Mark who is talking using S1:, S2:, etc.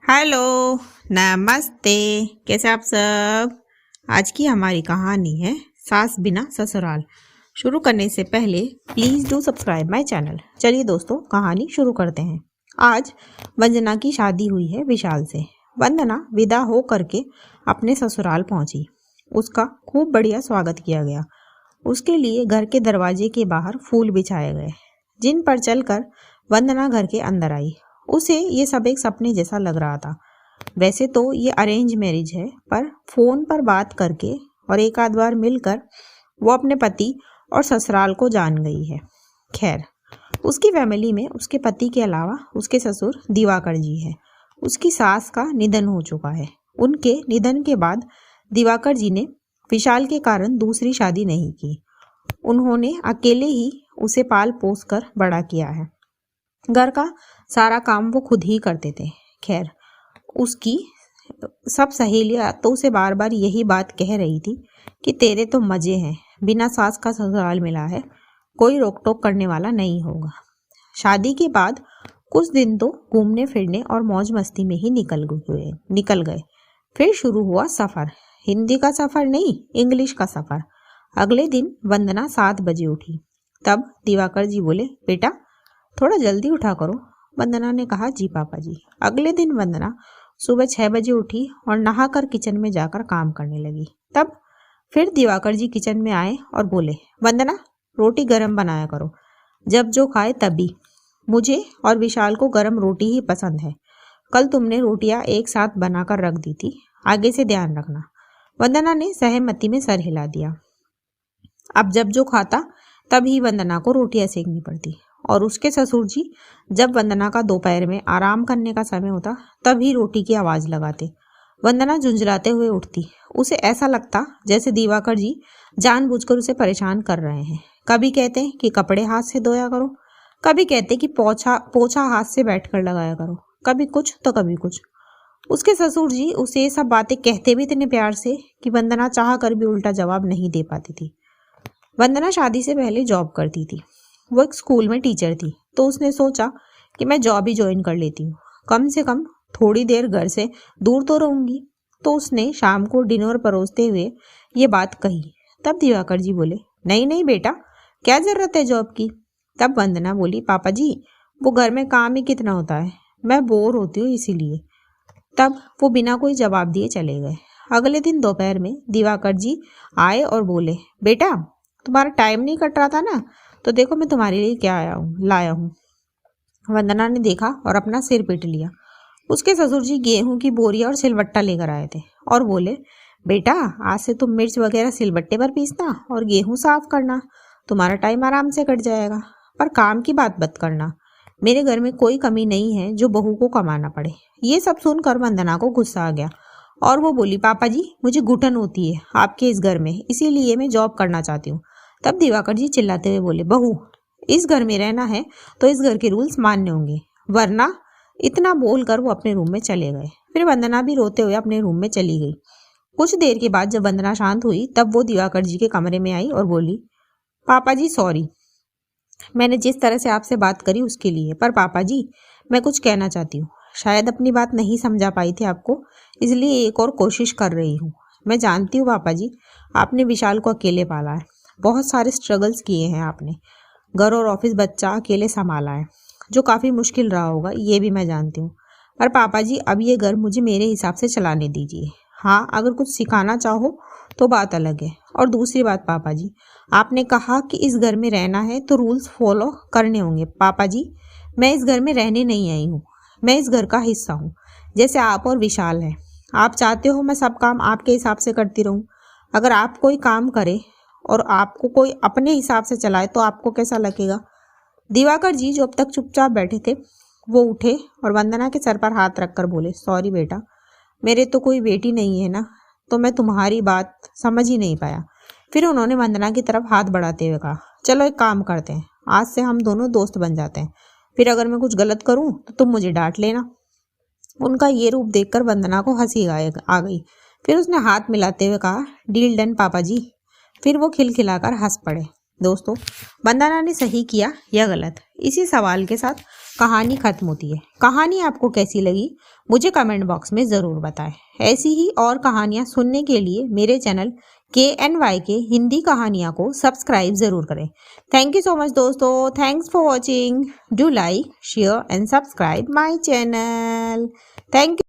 S1: Hello, नमस्ते। कैसे आप सब। आज की हमारी कहानी है सास बिना ससुराल। शुरू करने से पहले please do subscribe my channel. चलिए दोस्तों, कहानी शुरू करते हैं। आज वंदना की शादी हुई है विशाल से। वंदना विदा हो करके अपने ससुराल पहुंची। उसका खूब बढ़िया स्वागत किया गया। उसके लिए घर के दरवाजे के बाहर फूल बिछाए गए, जिन पर चलकर वंदना घर के अंदर आई। उसे ये सब एक सपने जैसा लग रहा था। वैसे तो ये अरेंज मैरिज है, पर फोन पर बात करके और एक आध बार मिलकर वो अपने पति और ससुराल को जान गई है। खैर, उसकी फैमिली में उसके पति के अलावा उसके ससुर दिवाकर जी है। उसकी सास का निधन हो चुका है। उनके निधन के बाद दिवाकर जी ने विशाल के कारण दूसरी शादी नहीं की। उन्होंने अकेले ही उसे पाल पोस कर बड़ा किया है। घर का सारा काम वो खुद ही करते थे। खैर, उसकी सब सहेलियां तो उसे बार बार यही बात कह रही थी कि तेरे तो मजे हैं, बिना सास का ससुराल मिला है, कोई रोक टोक करने वाला नहीं होगा। शादी के बाद कुछ दिन तो घूमने फिरने और मौज मस्ती में ही निकल गए। फिर शुरू हुआ सफर। हिंदी का सफर नहीं, इंग्लिश का सफर। अगले दिन वंदना 7 बजे उठी। तब दिवाकर जी बोले, बेटा थोड़ा जल्दी उठा करो। वंदना ने कहा, जी पापा जी। अगले दिन वंदना सुबह 6 बजे उठी और नहाकर किचन में जाकर काम करने लगी। तब फिर दिवाकर जी किचन में आए और बोले, वंदना रोटी गरम बनाया करो, जब जो खाए तभी। मुझे और विशाल को गरम रोटी ही पसंद है। कल तुमने रोटियां एक साथ बनाकर रख दी थी, आगे से ध्यान रखना। वंदना ने सहमति में सर हिला दिया। अब जब जो खाता तभी वंदना को रोटियां सेकनी पड़ती, और उसके ससुर जी जब वंदना का दोपहर में आराम करने का समय होता तभी रोटी की आवाज लगाते। वंदना झुंझलाते हुए उठती। उसे ऐसा लगता जैसे दिवाकर जी जानबूझकर उसे परेशान कर रहे हैं। कभी कहते कि कपड़े हाथ से धोया करो, कभी कहते कि पोछा हाथ से बैठकर लगाया करो, कभी कुछ तो कभी कुछ। उसके ससुर जी उसे ये सब बातें कहते भी इतने प्यार से कि वंदना चाह कर भी उल्टा जवाब नहीं दे पाती थी। वंदना शादी से पहले जॉब करती थी। वो एक स्कूल में टीचर थी, तो उसने सोचा कि मैं जॉब ही ज्वाइन कर लेती हूँ, कम से कम थोड़ी देर घर से दूर तो रहूंगी। तो उसने शाम को डिनर परोसते हुए ये बात कही। तब दिवाकर जी बोले, नहीं नहीं बेटा, क्या जरूरत है जॉब की। तब वंदना बोली, पापा जी वो घर में काम ही कितना होता है, मैं बोर होती हूँ इसीलिए। तब वो बिना कोई जवाब दिए चले गए। अगले दिन दोपहर में दिवाकर जी आए और बोले, बेटा तुम्हारा टाइम नहीं कट रहा था ना, तो देखो मैं तुम्हारे लिए क्या लाया हूँ। वंदना ने देखा और अपना सिर पीट लिया। उसके ससुर जी गेहूं की बोरियां और सिलबट्टा लेकर आए थे और बोले, बेटा आज से तुम मिर्च वगैरह सिलबट्टे पर पीसना और गेहूं साफ करना, तुम्हारा टाइम आराम से कट जाएगा। पर काम की बात मत करना, मेरे घर में कोई कमी नहीं है जो बहू को कमाना पड़े। ये सब सुनकर वंदना को गुस्सा आ गया और वो बोली, पापा जी मुझे घुटन होती है आपके इस घर में, इसीलिए मैं जॉब करना चाहती हूँ। तब दिवाकर जी चिल्लाते हुए बोले, बहू इस घर में रहना है तो इस घर के रूल्स मानने होंगे, वरना। इतना बोलकर वो अपने रूम में चले गए। फिर वंदना भी रोते हुए अपने रूम में चली गई। कुछ देर के बाद जब वंदना शांत हुई तब वो दिवाकर जी के कमरे में आई और बोली, पापा जी सॉरी, मैंने जिस तरह से आपसे बात करी उसके लिए। पर पापा जी मैं कुछ कहना चाहती हूँ, शायद अपनी बात नहीं समझा पाई थी आपको, इसलिए एक और कोशिश कर रही हूँ। मैं जानती हूँ पापा जी, आपने विशाल को अकेले पाला है, बहुत सारे स्ट्रगल्स किए हैं आपने, घर और ऑफिस बच्चा अकेले संभाला है, जो काफ़ी मुश्किल रहा होगा, ये भी मैं जानती हूँ। पर पापा जी अब ये घर मुझे मेरे हिसाब से चलाने दीजिए। हाँ, अगर कुछ सिखाना चाहो तो बात अलग है। और दूसरी बात पापा जी, आपने कहा कि इस घर में रहना है तो रूल्स फॉलो करने होंगे। पापा जी मैं इस घर में रहने नहीं आई हूँ, मैं इस घर का हिस्सा हूँ, जैसे आप और विशाल है। आप चाहते हो मैं सब काम आपके हिसाब से करती रहूँ। अगर आप कोई काम करे और आपको कोई अपने हिसाब से चलाए तो आपको कैसा लगेगा। दिवाकर जी जो अब तक चुपचाप बैठे थे वो उठे और वंदना के सर पर हाथ रखकर बोले, सॉरी बेटा, मेरे तो कोई बेटी नहीं है ना, तो मैं तुम्हारी बात समझ ही नहीं पाया। फिर उन्होंने वंदना की तरफ हाथ बढ़ाते हुए कहा, चलो एक काम करते हैं, आज से हम दोनों दोस्त बन जाते हैं, फिर अगर मैं कुछ गलत करूं तो तुम मुझे डांट लेना। उनका ये रूप देखकर वंदना को हंसी आ गई। फिर उसने हाथ मिलाते हुए कहा, डील डन पापा जी। फिर वो खिलखिलाकर हंस पड़े। दोस्तों, वंदना ने सही किया या गलत, इसी सवाल के साथ कहानी खत्म होती है। कहानी आपको कैसी लगी मुझे कमेंट बॉक्स में ज़रूर बताएं। ऐसी ही और कहानियाँ सुनने के लिए मेरे चैनल KNY के हिंदी कहानियाँ को सब्सक्राइब ज़रूर करें। थैंक यू सो मच दोस्तों। Thanks for watching. Do like share and subscribe my channel. Thank you.